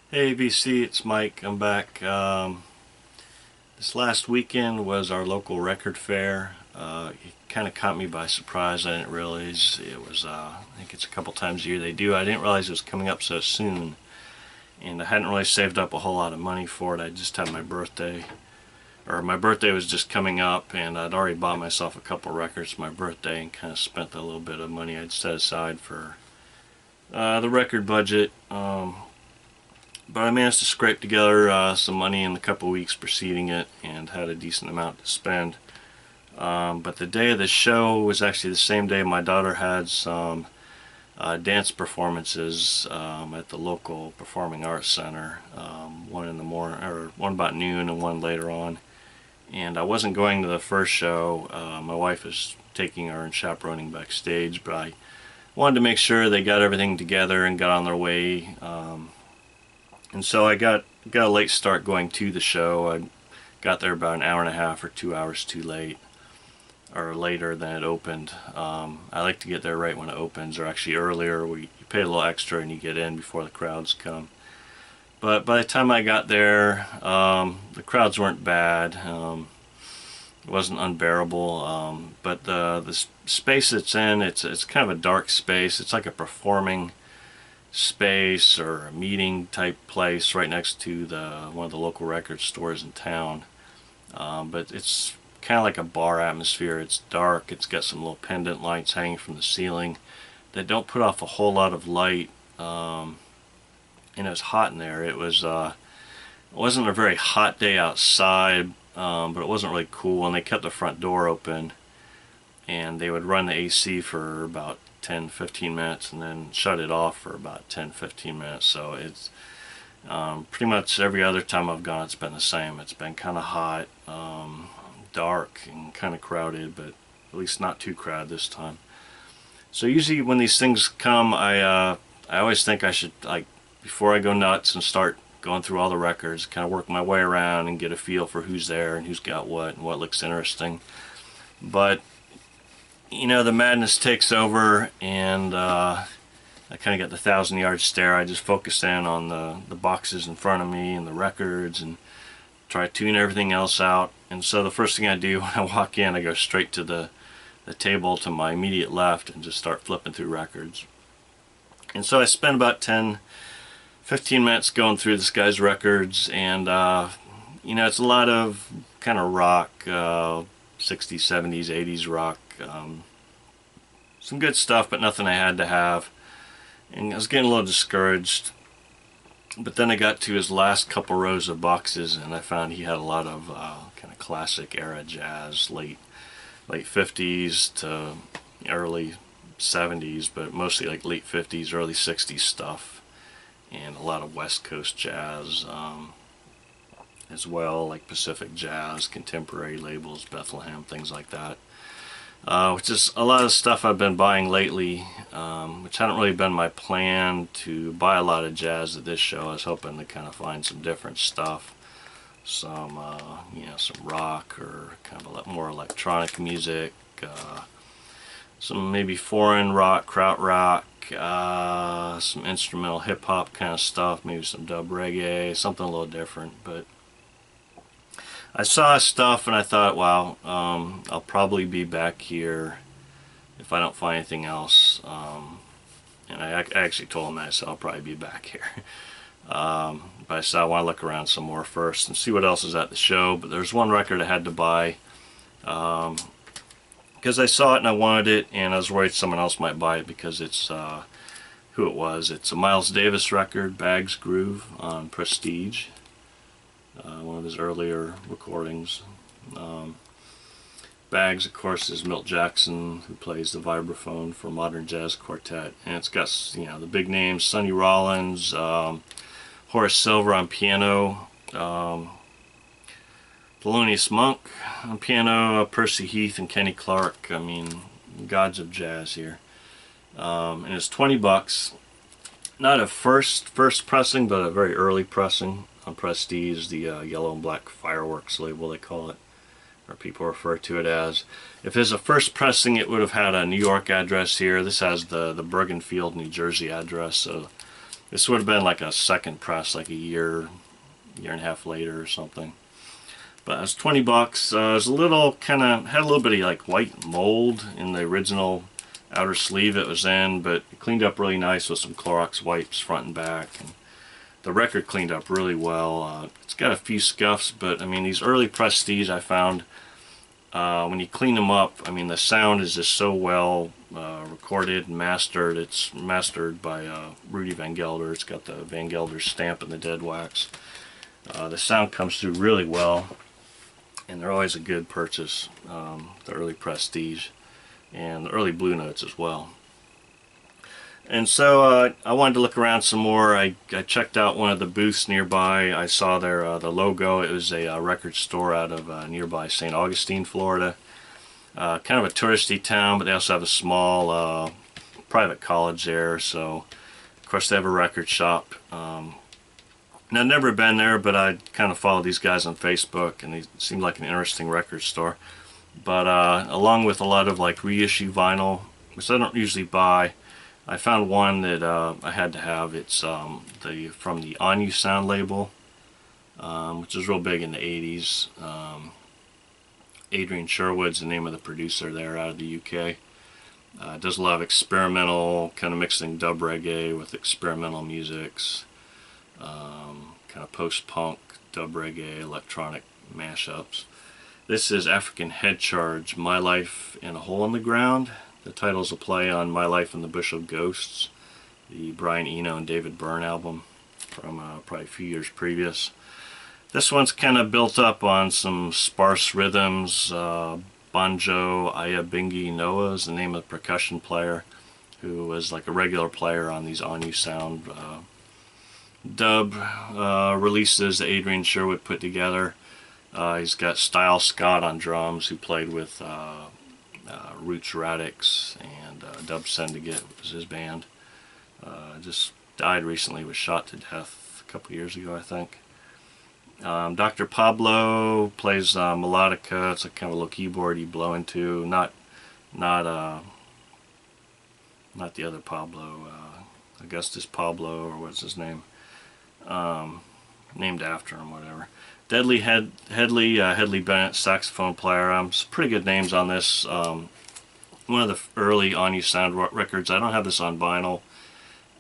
Hey VC, it's Mike. I'm back. This last weekend was our local record fair. It kind of caught me by surprise. I didn't realize it was, I think it's a couple times a year they do. I didn't realize it was coming up so soon. And I hadn't really saved up a whole lot of money for it. I just had my birthday, or my birthday was just coming up, and I'd already bought myself a couple records for my birthday and kind of spent a little bit of money I'd set aside for the record budget. But I managed to scrape together some money in the couple weeks preceding it and had a decent amount to spend. But the day of the show was actually the same day my daughter had some dance performances at the local performing arts center. One in the morning, or one about noon, and one later on. And I wasn't going to the first show. My wife was taking her and chaperoning backstage, but I wanted to make sure they got everything together and got on their way. And so I got a late start going to the show. I got there about an hour and a half or 2 hours too late, or later than it opened. I like to get there right when it opens, or actually earlier. You pay a little extra and you get in before the crowds come. But by the time I got there, the crowds weren't bad. It wasn't unbearable. But the space it's in, it's kind of a dark space. It's like a performing space or a meeting type place right next to one of the local record stores in town. But it's kind of like a bar atmosphere. It's dark. It's got some little pendant lights hanging from the ceiling that don't put off a whole lot of light. And it was hot in there. It wasn't a very hot day outside, but it wasn't really cool. And they kept the front door open, and they would run the AC for about 10-15 minutes and then shut it off for about 10-15 minutes. So it's pretty much every other time I've gone, it's been the same. It's been kind of hot, dark, and kind of crowded, but at least not too crowded this time. So usually when these things come, I always think I should, like, before I go nuts and start going through all the records, kind of work my way around and get a feel for who's there and who's got what and what looks interesting. But the madness takes over, and I kind of got the 1,000-yard stare. I just focus in on the boxes in front of me and the records and try to tune everything else out. And so the first thing I do when I walk in, I go straight to the table to my immediate left and just start flipping through records. And so I spend about 10-15 minutes going through this guy's records, and it's a lot of kind of rock, 60s, 70s, 80s rock. Some good stuff, but nothing I had to have. And I was getting a little discouraged. But then I got to his last couple rows of boxes, and I found he had a lot of kind of classic era jazz, late 50s to early 70s, but mostly like late 50s, early 60s stuff, and a lot of West Coast jazz as well, like Pacific Jazz, contemporary labels, Bethlehem, things like that. Which is a lot of stuff I've been buying lately, which hadn't really been my plan to buy a lot of jazz at this show. I was hoping to kind of find some different stuff, some rock, or kind of more electronic music, some maybe foreign rock, krautrock, some instrumental hip hop kind of stuff, maybe some dub reggae, something a little different. But I saw stuff and I thought, wow, I'll probably be back here if I don't find anything else. And I actually told him that. I said I'll probably be back here. But I said I want to look around some more first and see what else is at the show. But there's one record I had to buy because I saw it and I wanted it, and I was worried someone else might buy it because it's who it was. It's a Miles Davis record, Bag's Groove, on Prestige. One of his earlier recordings. Baggs, of course, is Milt Jackson, who plays the vibraphone for Modern Jazz Quartet, and it's got the big names: Sonny Rollins, Horace Silver on piano, Thelonious Monk on piano, Percy Heath and Kenny Clarke. I mean, gods of jazz here. And it's $20. Not a first pressing, but a very early pressing on Prestige, the yellow and black fireworks label they call it, or people refer to it as. If it's a first pressing, it would have had a New York address here. This has the Bergenfield, New Jersey address, so This would have been like a second press, like a year and a half later or something. But it was 20 bucks. It was a little kind of, had a little bit of like white mold in the original outer sleeve it was in, but it cleaned up really nice with some Clorox wipes front and back. And the record cleaned up really well. It's got a few scuffs, but I mean, these early Prestige I found, when you clean them up, I mean, the sound is just so well recorded and mastered. It's mastered by Rudy Van Gelder. It's got the Van Gelder stamp and the dead wax. The sound comes through really well, and they're always a good purchase, the early Prestige and the early Blue Notes as well. And so I wanted to look around some more. I checked out one of the booths nearby. I saw their the logo. It was a record store out of nearby St. Augustine, Florida. Kind of a touristy town, but they also have a small private college there. So, of course, they have a record shop. Now, I've never been there, but I kind of follow these guys on Facebook, and they seem like an interesting record store. But along with a lot of like reissue vinyl, which I don't usually buy, I found one that I had to have. It's from the On You Sound label, which was real big in the 80s. Adrian Sherwood's the name of the producer there out of the UK. Does a lot of experimental, kind of mixing dub reggae with experimental musics, kind of post-punk, dub reggae, electronic mashups. This is African Head Charge, My Life in a Hole in the Ground. The title's a play on My Life in the Bush of Ghosts, the Brian Eno and David Byrne album from probably a few years previous. This one's kind of built up on some sparse rhythms. Banjo Ayabingi Noah is the name of the percussion player, who was like a regular player on these On You Sound dub releases that Adrian Sherwood put together. He's got Style Scott on drums, who played with Roots Radix and Dub Syndicate was his band. Just died recently, was shot to death a couple years ago, I think. Dr. Pablo plays melodica. It's a kind of a little keyboard you blow into. Not the other Pablo, Augustus Pablo, or what's his name? Named after him, whatever. Headley Bennett, saxophone player. Some pretty good names on this. One of the early On You Sound records. I don't have this on vinyl.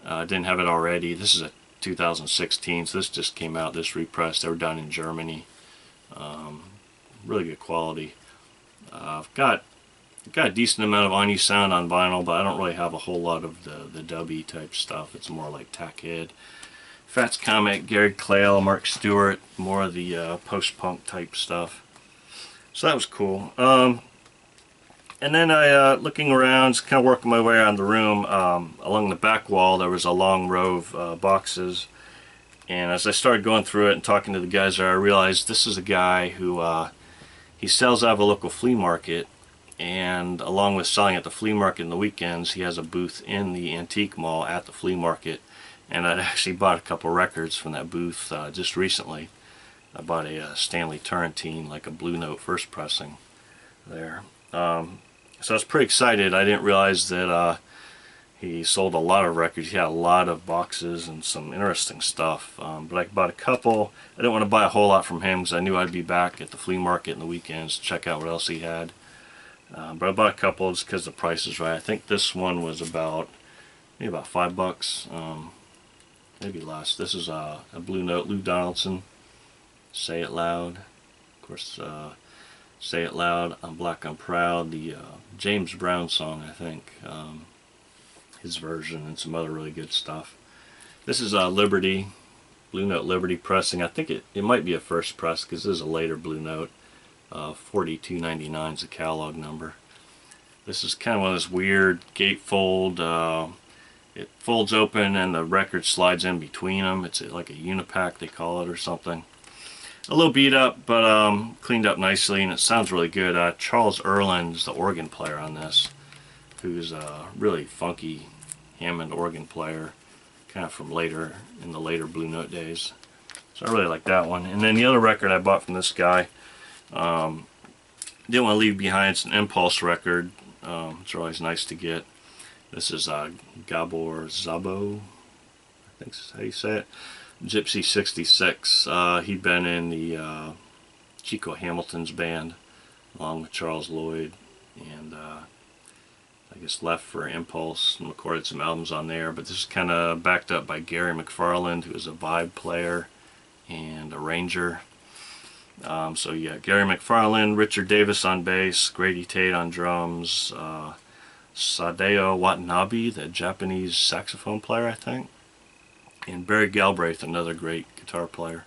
I didn't have it already. This is a 2016, so this just came out, this repress. They were done in Germany. Really good quality. I've got a decent amount of On You Sound on vinyl, but I don't really have a whole lot of the dubby type stuff. It's more like Tackhead, Fats Comic, Gary Clayle, Mark Stewart, more of the post-punk type stuff. So that was cool. And then I, looking around, just kind of working my way around the room, along the back wall there was a long row of boxes. And as I started going through it and talking to the guys there, I realized this is a guy who, he sells out of a local flea market. And along with selling at the flea market in the weekends, he has a booth in the antique mall at the flea market. And I'd actually bought a couple records from that booth just recently. I bought a Stanley Turrentine, like a Blue Note first pressing there. So I was pretty excited. I didn't realize that he sold a lot of records. He had a lot of boxes and some interesting stuff. But I bought a couple. I didn't want to buy a whole lot from him because I knew I'd be back at the flea market in the weekends to check out what else he had. But I bought a couple just because the price is right. I think this one was maybe about $5. Maybe less. This is a Blue Note, Lou Donaldson, Say It Loud. Of course, Say It Loud, I'm Black, I'm Proud, the James Brown song, I think, his version, and some other really good stuff. This is Liberty, Blue Note Liberty pressing. I think it might be a first press because this is a later Blue Note. 4299 is the catalog number. This is kind of one of those weird gatefold. It folds open and the record slides in between them. It's like a unipack, they call it, or something. A little beat up, but cleaned up nicely, and it sounds really good. Charles Erlin's the organ player on this, who's a really funky Hammond organ player, kind of from in the later Blue Note days. So I really like that one. And then the other record I bought from this guy, didn't want to leave behind. It's an Impulse record. It's always nice to get. This is Gabor Szabo. think that's how you say it. Gypsy 66. He'd been in the Chico Hamilton's band along with Charles Lloyd, and I guess left for Impulse and recorded some albums on there. But this is kind of backed up by Gary McFarland, who is a vibe player and arranger. So yeah, Gary McFarland, Richard Davis on bass, Grady Tate on drums, Sadeo Watanabe, the Japanese saxophone player, I think, and Barry Galbraith, another great guitar player.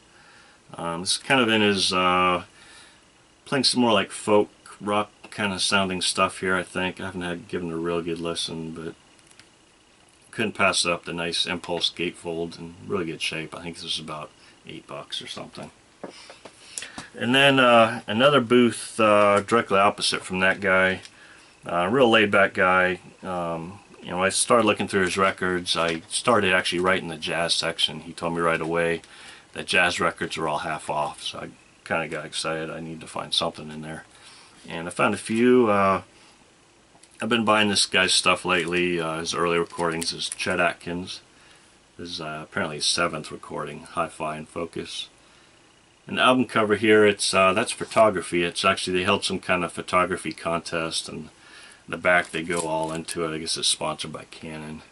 This is kind of in his playing some more like folk rock kind of sounding stuff here, I think. I haven't given it a real good listen, but couldn't pass up the nice Impulse gatefold in really good shape. I think this is about $8 or something. And then another booth directly opposite from that guy, real laid back guy. You know, I started looking through his records. I started actually right in the jazz section. He told me right away that jazz records are all half off, so I kind of got excited. I need to find something in there, and I found a few. I've been buying this guy's stuff lately. His early recordings is Chet Atkins. This is apparently his 7th recording, Hi-Fi and Focus. And the album cover here, it's that's photography. It's actually, they held some kind of photography contest, and the back they go all into it. I guess it's sponsored by Canon.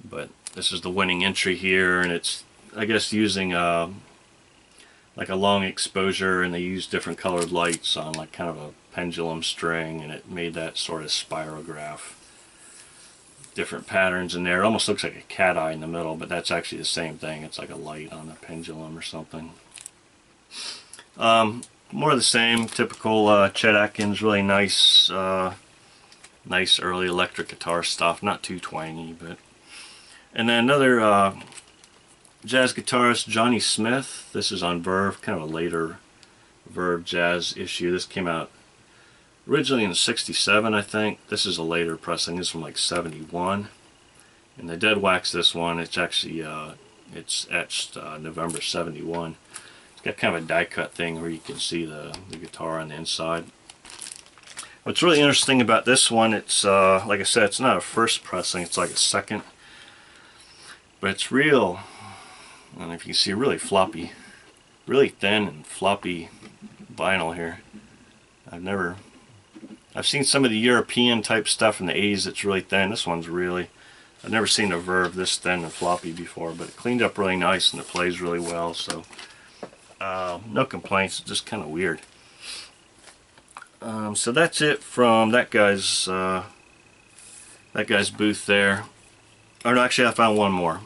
But this is the winning entry here, and it's, I guess, using like a long exposure, and they use different colored lights on like kind of a pendulum string, and it made that sort of spirograph. Different patterns in there. It almost looks like a cat eye in the middle, but that's actually the same thing. It's like a light on a pendulum or something. More of the same, typical Chet Atkins, really nice, nice early electric guitar stuff, not too twangy, but. And then another jazz guitarist, Johnny Smith. This is on Verve, kind of a later Verve jazz issue. This came out originally in '67, I think. This is a later pressing. This is from like '71, and they dead waxed this one. It's actually it's etched November '71. Got kind of a die cut thing where you can see the guitar on the inside. What's really interesting about this one, it's like I said, it's not a first pressing, it's like a second, but it's real, I don't know if you can see, really floppy, really thin and floppy vinyl here. I've seen some of the European type stuff in the 80s that's really thin. This one's really, I've never seen a Verve this thin and floppy before, but it cleaned up really nice and it plays really well, so no complaints, just kind of weird. So that's it from that guy's booth there. Or no, actually I found one more.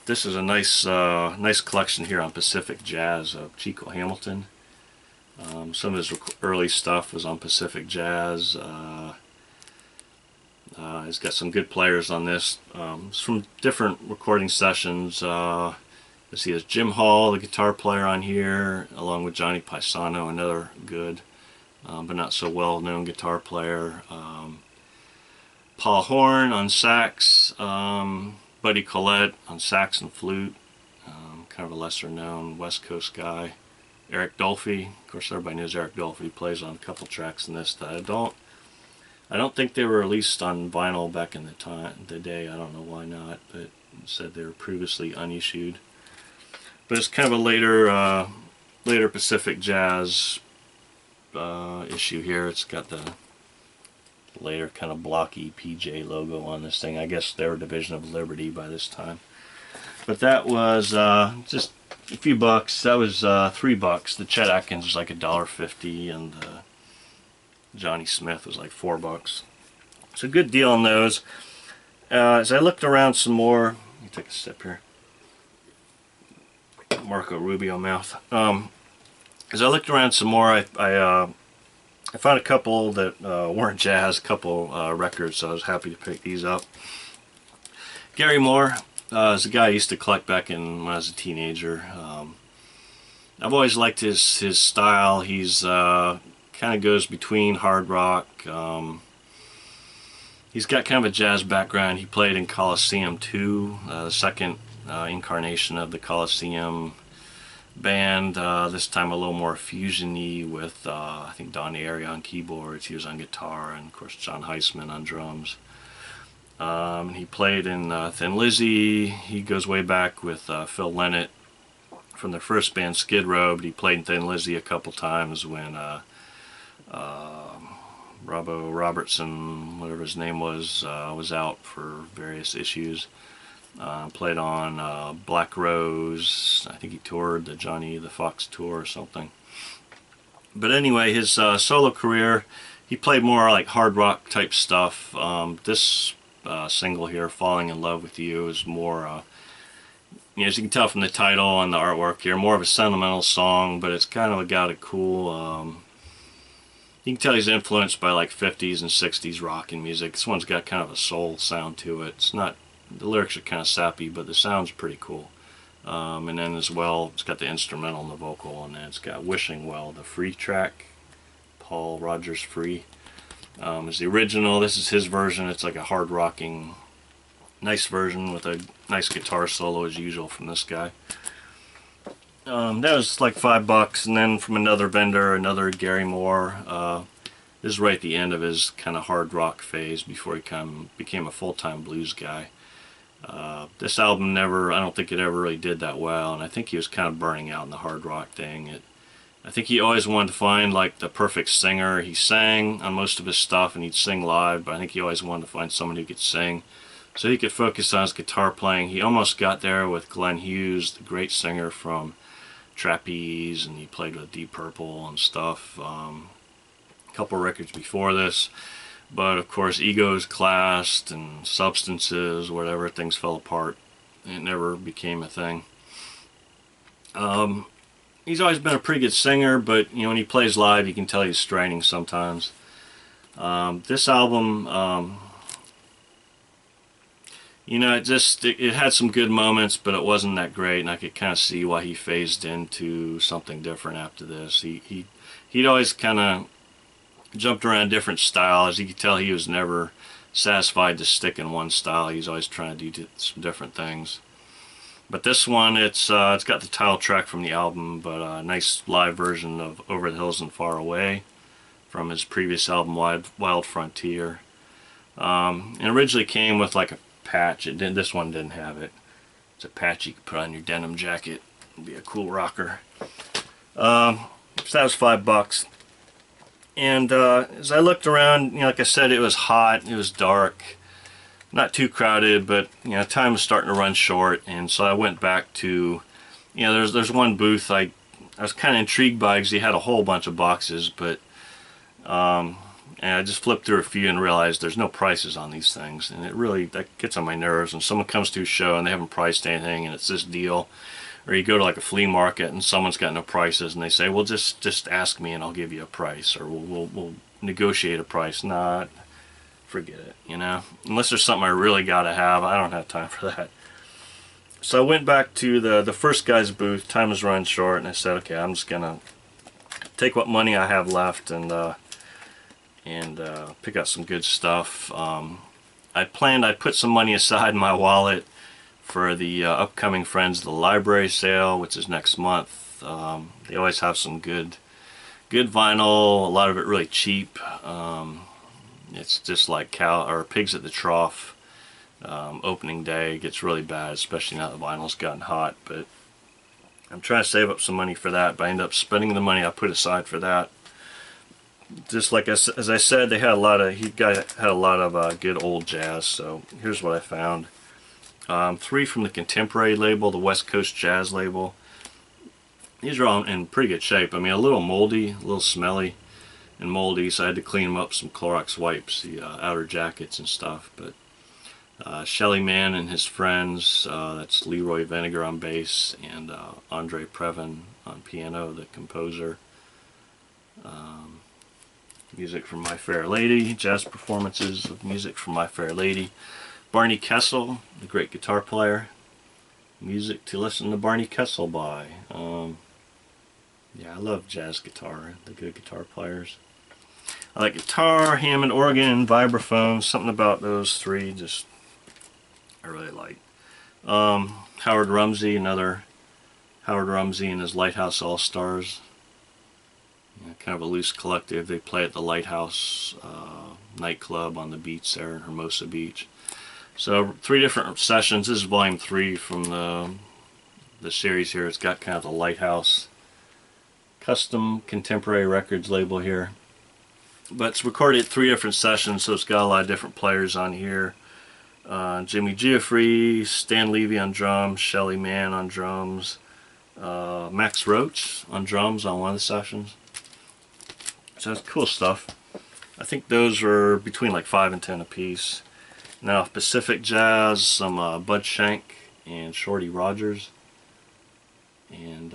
This is a nice nice collection here on Pacific Jazz of Chico Hamilton. Some of his early stuff was on Pacific Jazz. He's got some good players on this. It's from different recording sessions. Let's see, there's Jim Hall, the guitar player on here, along with Johnny Paisano, another good, but not so well-known guitar player. Paul Horn on sax, Buddy Collette on sax and flute, kind of a lesser-known West Coast guy. Eric Dolphy, of course everybody knows Eric Dolphy. He plays on a couple tracks in this that I don't think they were released on vinyl back in the day. I don't know why not, but it said they were previously unissued. But it's kind of a later Pacific Jazz issue here. It's got the later kind of blocky PJ logo on this thing. I guess they're a division of Liberty by this time. But that was just a few bucks. That was $3. The Chet Atkins was like $1.50, and Johnny Smith was like $4. It's a good deal on those. As I looked around some more, let me take a sip here. Marco Rubio mouth. As I looked around some more, I found a couple that weren't jazz, a couple records, so I was happy to pick these up. Gary Moore is a guy I used to collect back when I was a teenager. I've always liked his style. He's kind of goes between hard rock. He's got kind of a jazz background. He played in Coliseum 2, the second incarnation of the Coliseum band, this time a little more fusion-y with I think Don Airey on keyboards. He was on guitar, and of course John Heisman on drums. He played in Thin Lizzy. He goes way back with Phil Lynott from their first band Skid Row, but he played in Thin Lizzy a couple times when Robbo Robertson, whatever his name was out for various issues. Played on Black Rose. I think he toured the Johnny the Fox tour or something. But anyway, his solo career, he played more like hard rock type stuff. This single here, Falling in Love with You, is more, as you can tell from the title and the artwork here, more of a sentimental song, but it's kind of got a cool, you can tell he's influenced by like 50s and 60s rock and music. This one's got kind of a soul sound to it. It's not, the lyrics are kind of sappy, but the sound's pretty cool. And then as well, it's got the instrumental and the vocal, and then it's got Wishing Well, the free track, Paul Rogers Free. Is the original. This is his version. It's like a hard rocking, nice version with a nice guitar solo as usual from this guy. That was like $5, and then from another vendor, another Gary Moore. This is right at the end of his kind of hard rock phase before he became a full-time blues guy. This album I don't think it ever really did that well, and I think he was kind of burning out in the hard rock thing. I think he always wanted to find like the perfect singer. He sang on most of his stuff and he'd sing live, but I think he always wanted to find someone who could sing so he could focus on his guitar playing. He almost got there with Glenn Hughes, the great singer from Trapeze, and he played with Deep Purple and stuff. A couple records before this, but of course egos clashed and substances, whatever, things fell apart. It never became a thing. He's always been a pretty good singer, but when he plays live, you can tell he's straining sometimes. This album, it had some good moments, but it wasn't that great, and I could kind of see why he phased into something different after this. He'd always kind of jumped around different styles. You could tell he was never satisfied to stick in one style. He's always trying to do some different things. But this one, it's got the title track from the album, but a nice live version of Over the Hills and Far Away from his previous album, Wild Frontier. It originally came with like a patch. This one didn't have it. It's a patch you could put on your denim jacket. It'd be a cool rocker. So that was $5. And as I looked around, like I said, it was hot, it was dark. Not too crowded, but time was starting to run short, and so I went back to, there's one booth I was kind of intrigued by because he had a whole bunch of boxes, but and I just flipped through a few and realized there's no prices on these things, and that gets on my nerves when someone comes to a show and they haven't priced anything and it's this deal, or you go to like a flea market and someone's got no prices and they say, well, just ask me and I'll give you a price, or we'll negotiate a price. Not. Forget it, unless there's something I really gotta have. I don't have time for that. So I went back to the first guy's booth. Time was running short, and I said, okay, I'm just gonna take what money I have left and pick out some good stuff. I'd put some money aside in my wallet for the upcoming Friends of the Library sale, which is next month. They always have some good vinyl, a lot of it really cheap. It's just like Pigs at the Trough. Opening day gets really bad, especially now the vinyl's gotten hot. But I'm trying to save up some money for that, but I end up spending the money I put aside for that. Just like as I said, he had a lot of good old jazz. So here's what I found: 3 from the Contemporary label, the West Coast Jazz label. These are all in pretty good shape. I mean, a little moldy, a little smelly and moldy, so I had to clean them up with some Clorox wipes, the outer jackets and stuff. But Shelly Manne and his friends, that's Leroy Vinegar on bass and Andre Previn on piano, the composer. Music from My Fair Lady, jazz performances of music from My Fair Lady. Barney Kessel, the great guitar player. Music to listen to Barney Kessel by. Yeah, I love jazz guitar, the good guitar players. I like guitar, Hammond organ, vibraphone. Something about those 3 I really like. Howard Rumsey, another Howard Rumsey and his Lighthouse All-Stars. Kind of a loose collective. They play at the Lighthouse nightclub on the beach there in Hermosa Beach. So 3 different sessions. This is volume 3 from the series here. It's got kind of the Lighthouse custom contemporary records label here. But it's recorded at 3 different sessions, so it's got a lot of different players on here. Jimmy Giuffre, Stan Levy on drums, Shelly Manne on drums, Max Roach on drums on one of the sessions. So it's cool stuff. I think those were between like 5 and 10 a piece. Now Pacific Jazz, some Bud Shank and Shorty Rogers, and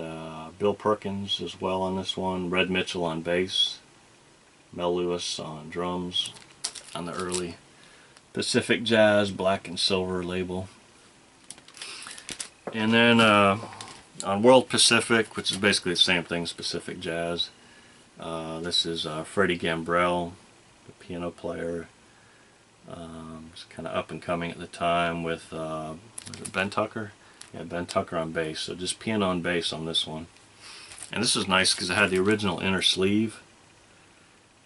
Bill Perkins as well on this one. Red Mitchell on bass, Mel Lewis on drums on the early Pacific Jazz black and silver label. And then on World Pacific, which is basically the same thing as Pacific Jazz, this is Freddie Gambrell, the piano player. It's kind of up and coming at the time with was it Ben Tucker? Yeah, Ben Tucker on bass. So just piano and bass on this one. And this is nice because it had the original inner sleeve.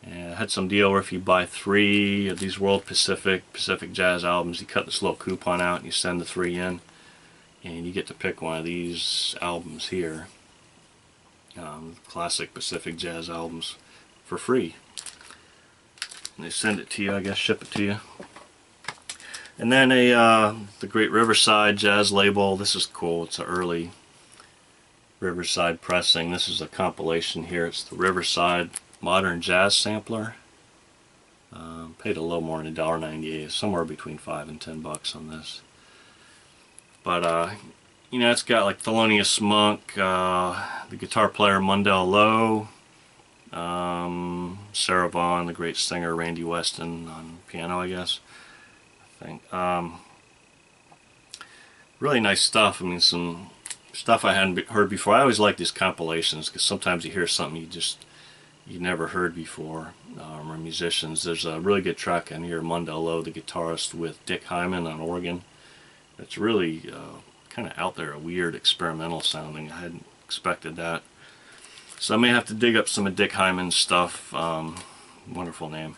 And it had some deal where if you buy 3 of these World Pacific Jazz albums, you cut this little coupon out and you send the 3 in, and you get to pick one of these albums here, classic Pacific Jazz albums, for free. And they send it to you, I guess, ship it to you. And then the great Riverside Jazz label. This is cool. It's an early Riverside pressing. This is a compilation here. It's the Riverside Modern Jazz Sampler. Paid a little more than $1.98, somewhere between $5 and $10 on this. But you know, it's got like Thelonious Monk, the guitar player Mundell Lowe, Sarah Vaughan, the great singer Randy Weston on piano, I guess. I think really nice stuff. I mean, some stuff I hadn't heard before. I always like these compilations because sometimes you hear something you never heard before, or musicians. There's a really good track in here, Mundell Lowe, the guitarist, with Dick Hyman on organ. It's really kind of out there, weird, experimental sounding. I hadn't expected that. So I may have to dig up some of Dick Hyman's stuff, wonderful name,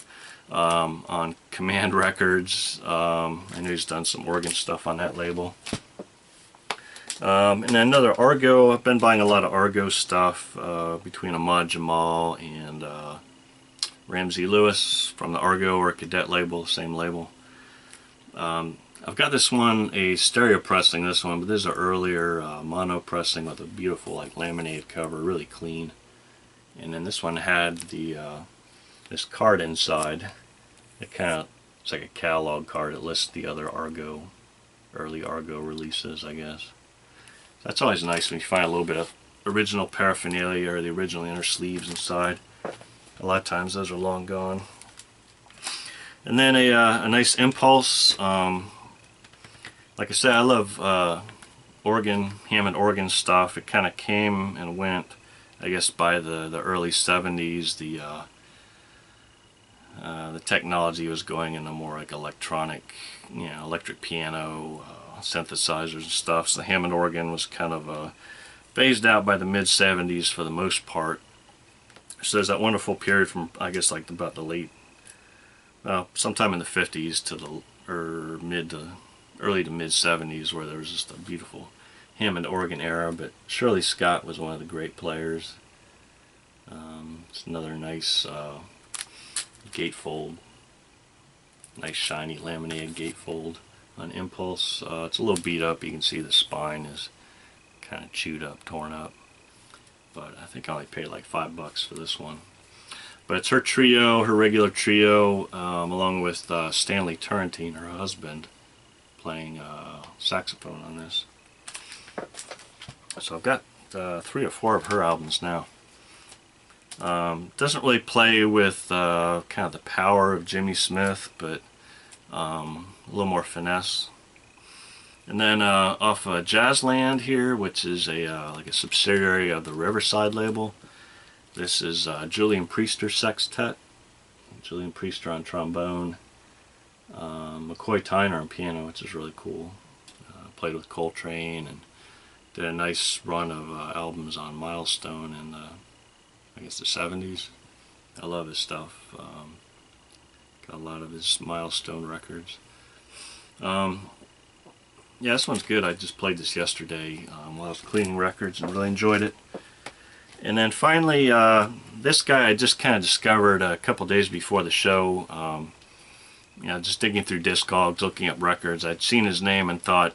on Command Records. I know he's done some organ stuff on that label. And another Argo. I've been buying a lot of Argo stuff between Ahmad Jamal and Ramsey Lewis from the Argo or Cadet label, same label. I've got this one, a stereo pressing, this one, but this is an earlier mono pressing with a beautiful like laminated cover, really clean. And then this one had the this card inside. It's like a catalog card. It lists the other Argo, early Argo releases, I guess. That's always nice when you find a little bit of original paraphernalia or the original inner sleeves inside. A lot of times those are long gone. And then a nice Impulse. Like I said, I love Hammond organ stuff. It kind of came and went, I guess, by the early 70s. The technology was going into more like electronic, electric piano, synthesizers and stuff. So the Hammond organ was kind of phased out by the mid-70s for the most part. So there's that wonderful period from, I guess, like about the late, sometime in the 50s to the early to mid-70s, where there was just a beautiful Hammond organ era. But Shirley Scott was one of the great players. It's another nice gatefold, nice shiny laminated gatefold on Impulse. It's a little beat up. You can see the spine is kind of chewed up, torn up. But I think I only paid like $5 for this one. But it's her trio, her regular trio, along with Stanley Turrentine, her husband, playing saxophone on this. So I've got 3 or 4 of her albums now. Doesn't really play with kind of the power of Jimmy Smith, but a little more finesse. And then off Jazzland here, which is like a subsidiary of the Riverside label, this is Julian Priester Sextet. Julian Priester on trombone, McCoy Tyner on piano, which is really cool. Played with Coltrane and did a nice run of albums on Milestone in the, I guess, the 70s. I love his stuff. Got a lot of his Milestone records. Yeah, this one's good. I just played this yesterday while I was cleaning records and really enjoyed it. And then finally, this guy I just kind of discovered a couple days before the show. Just digging through Discogs, looking up records. I'd seen his name and thought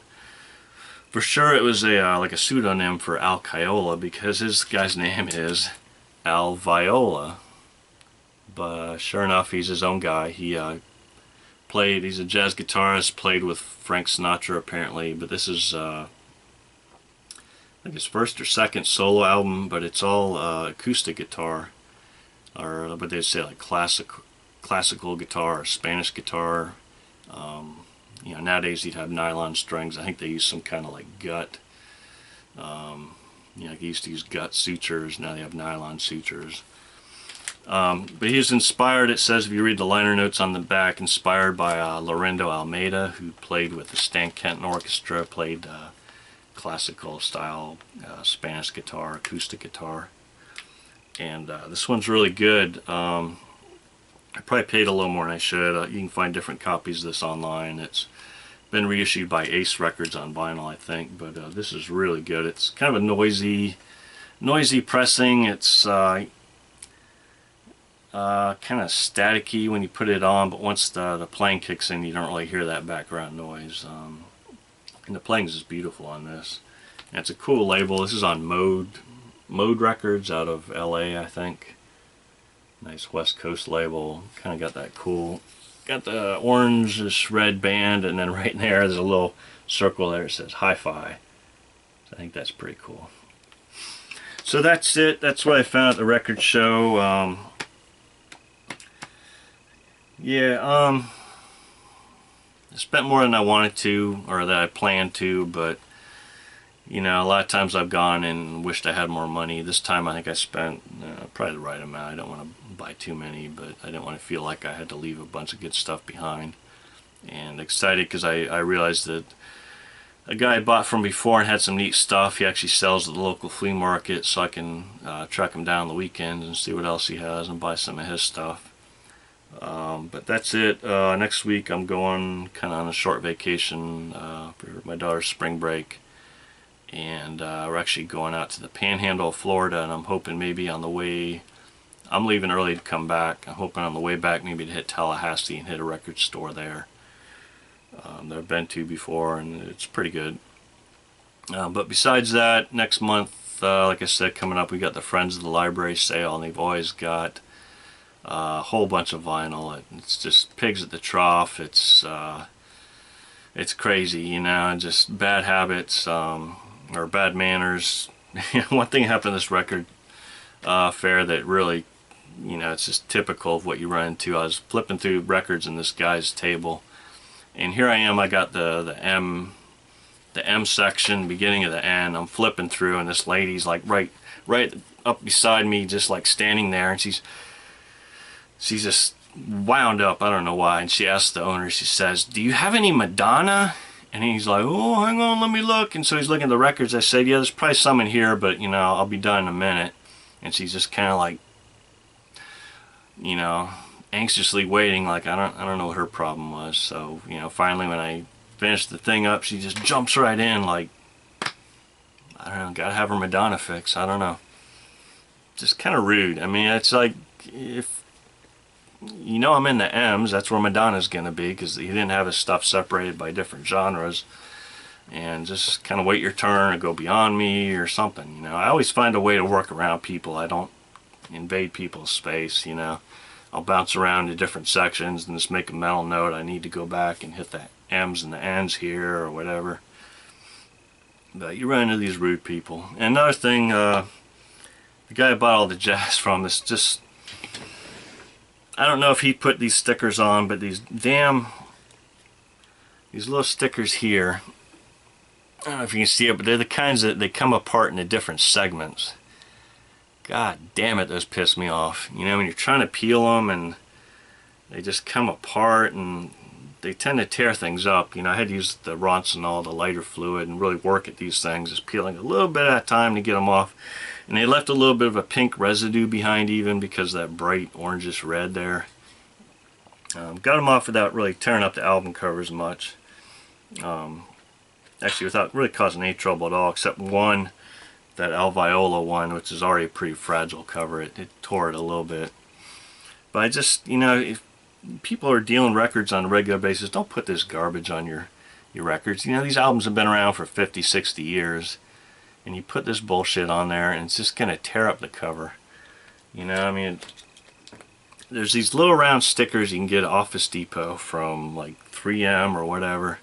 for sure it was a like a pseudonym for Al Caiola, because his guy's name is Al Viola. But sure enough, he's his own guy. He's a jazz guitarist, played with Frank Sinatra apparently, but this is I think his first or second solo album, but it's all acoustic guitar, or what they say, like classical guitar or Spanish guitar. Nowadays you'd have nylon strings. I think they use some kind of like gut. They used to use gut sutures. Now they have nylon sutures. But he was inspired, it says if you read the liner notes on the back, inspired by Lorendo Almeida, who played with the Stan Kenton Orchestra, played classical style Spanish guitar, acoustic guitar. And this one's really good. I probably paid a little more than I should. You can find different copies of this online. It's been reissued by Ace Records on vinyl, I think, but this is really good. It's kind of a noisy pressing. It's kind of staticky when you put it on, but once the playing kicks in, you don't really hear that background noise. And the playing is beautiful on this. And it's a cool label. This is on Mode Records out of LA, I think. Nice West Coast label. Kind of got that cool. Got the orange red band, and then right in there's a little circle there that says Hi-Fi. So I think that's pretty cool. So that's it. That's what I found at the record show. I spent more than I wanted to, or that I planned to, but a lot of times I've gone and wished I had more money. This time I think I spent probably the right amount. I don't want to buy too many, but I didn't want to feel like I had to leave a bunch of good stuff behind. And excited because I realized that a guy I bought from before and had some neat stuff. He actually sells at the local flea market, so I can track him down on the weekends and see what else he has and buy some of his stuff. But that's it. Next week I'm going kind of on a short vacation for my daughter's spring break. And we're actually going out to the Panhandle of Florida, and I'm hoping maybe on the way, I'm leaving early to come back. I'm hoping on the way back maybe to hit Tallahassee and hit a record store there that I've been to before, and it's pretty good. But besides that, next month, like I said, coming up, we got the Friends of the Library sale, and they've always got a whole bunch of vinyl. It's just pigs at the trough. It's crazy, just bad habits. Or bad manners. One thing happened to this record fair that really, it's just typical of what you run into. I was flipping through records in this guy's table, and here I am. I got the M section, beginning of the N. I'm flipping through, and this lady's like right up beside me, just like standing there, and she's just wound up. I don't know why. And she asks the owner. She says, "Do you have any Madonna?" And he's like, "Oh, hang on, let me look." And so he's looking at the records. I said, "Yeah, there's probably some in here, but I'll be done in a minute." And she's just kind of like, anxiously waiting, like I don't know what her problem was. So finally when I finished the thing up, she just jumps right in, like, I don't know, gotta have her Madonna fix. I don't know, just kind of rude. I mean, it's like, if I'm in the M's, that's where Madonna's gonna be, because he didn't have his stuff separated by different genres. And just kind of wait your turn or go beyond me or something. I always find a way to work around people. I don't invade people's space. I'll bounce around to different sections and just make a mental note. I need to go back and hit the M's and the N's here or whatever. But you run into these rude people. And another thing, the guy I bought all the jazz from is just, I don't know if he put these stickers on, but these little stickers here, I don't know if you can see it, but they're the kinds that they come apart into different segments. God damn it, those piss me off. When you're trying to peel them and they just come apart, and they tend to tear things up. I had to use the rants and all the lighter fluid and really work at these things, just peeling a little bit at a time to get them off. And they left a little bit of a pink residue behind, even because of that bright orangish red there. Got them off without really tearing up the album covers much. Actually without really causing any trouble at all, except one, that Alviola one, which is already a pretty fragile cover. It tore it a little bit. But I just, if people are dealing records on a regular basis, don't put this garbage on your records. These albums have been around for 50, 60 years, and you put this bullshit on there, and it's just going to tear up the cover. I mean, there's these little round stickers you can get at Office Depot from like 3M or whatever,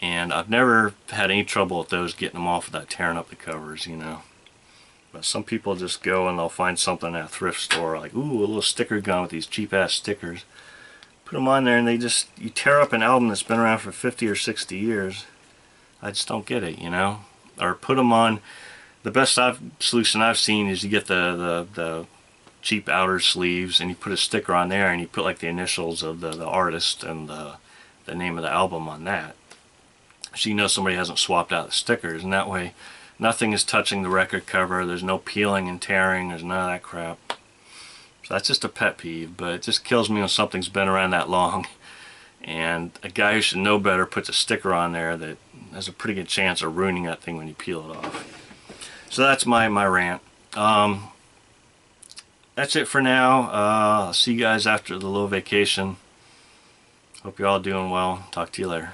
and I've never had any trouble with those getting them off without tearing up the covers, But some people just go and they'll find something at a thrift store, like, ooh, a little sticker gun with these cheap ass stickers. Put them on there and you tear up an album that's been around for 50 or 60 years. I just don't get it, Or put them on, the best solution I've seen is you get the cheap outer sleeves and you put a sticker on there and you put like the initials of the artist and the name of the album on that. So somebody hasn't swapped out the stickers, and that way nothing is touching the record cover, there's no peeling and tearing, there's none of that crap. So that's just a pet peeve, but it just kills me when something's been around that long and a guy who should know better puts a sticker on there that has a pretty good chance of ruining that thing when you peel it off. So that's my rant. That's it for now. I'll see you guys after the little vacation. Hope you're all doing well. Talk to you later.